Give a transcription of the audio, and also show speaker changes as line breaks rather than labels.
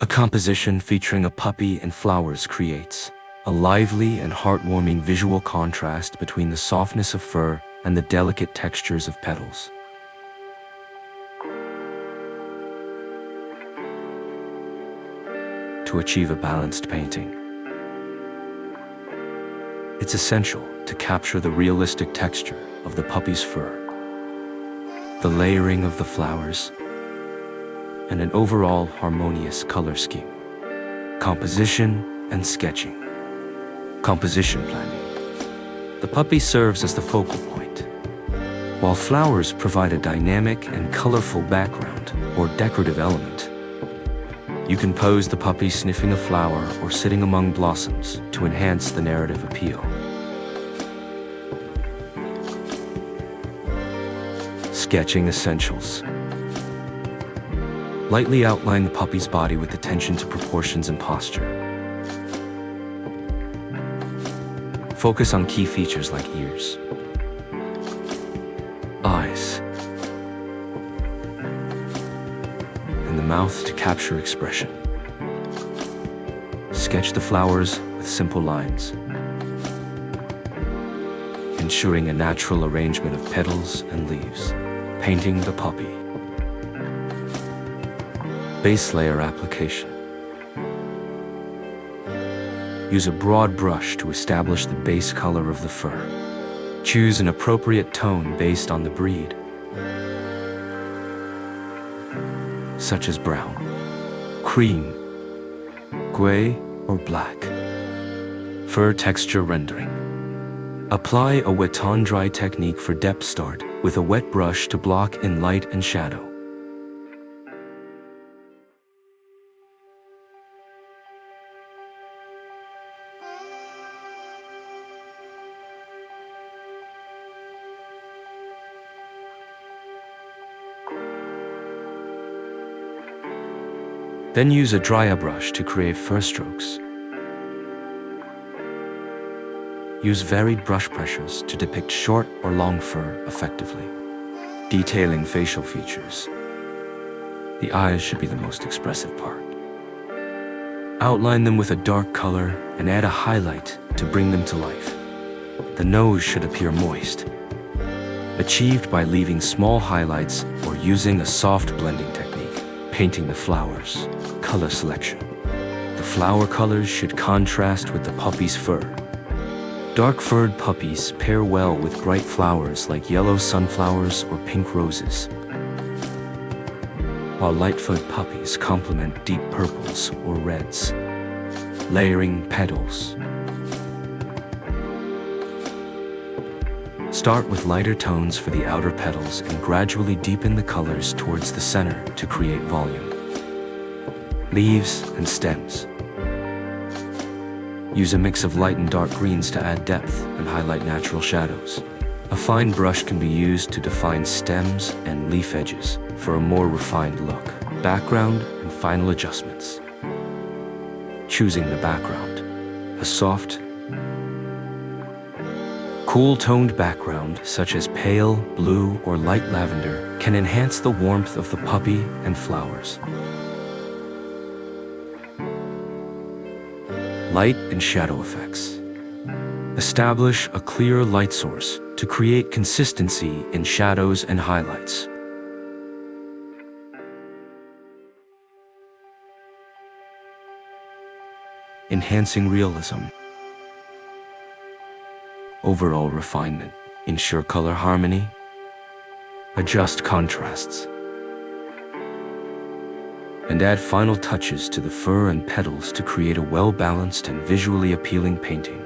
composition featuring a puppy and flowers creates a lively and heartwarming visual contrast between the softness of fur and the delicate textures of petals. To achieve a balanced painting, it's essential to capture the realistic texture of the puppy's fur, the layering of the flowers, and an overall harmonious color scheme. Composition and sketching. Composition planning. The puppy serves as the focal point, while flowers provide a dynamic and colorful background or decorative element. You can pose the puppy sniffing a flower or sitting among blossoms to enhance the narrative appeal. Sketching essentials. Lightly outline the puppy's body with attention to proportions and posture. Focus on key features like ears, eyes, and the mouth to capture expression. Sketch the flowers with simple lines, ensuring a natural arrangement of petals and leaves. Painting the puppy. Base layer application. Use a broad brush to establish the base color of the fur. Choose an appropriate tone based on the breed, such as brown, cream, gray, or black. Fur texture rendering. Apply a wet on dry technique for depth start with a wet brush to block in light and shadow. Then use a dryer brush to create fur strokes. Use varied brush pressures to depict short or long fur effectively. Detailing facial features. The eyes should be the most expressive part. Outline them with a dark color and add a highlight to bring them to life. The nose should appear moist, achieved by leaving small highlights or using a soft blending technique. Painting the flowers. Color selection. The flower colors should contrast with the puppy's fur. Dark-furred puppies pair well with bright flowers like yellow sunflowers or pink roses, while light-furred puppies complement deep purples or reds. Layering petals. Start with lighter tones for the outer petals and gradually deepen the colors towards the center to create volume. Leaves and stems. Use a mix of light and dark greens to add depth and highlight natural shadows. A fine brush can be used to define stems and leaf edges for a more refined look. Background and final adjustments. Choosing the background. A soft, cool-toned background, such as pale blue or light lavender, can enhance the warmth of the puppy and flowers. Light and shadow effects. Establish a clear light source to create consistency in shadows and highlights. Enhancing realism. Overall refinement. Ensure color harmony. Adjust contrasts. And add final touches to the fur and petals to create a well-balanced and visually appealing painting.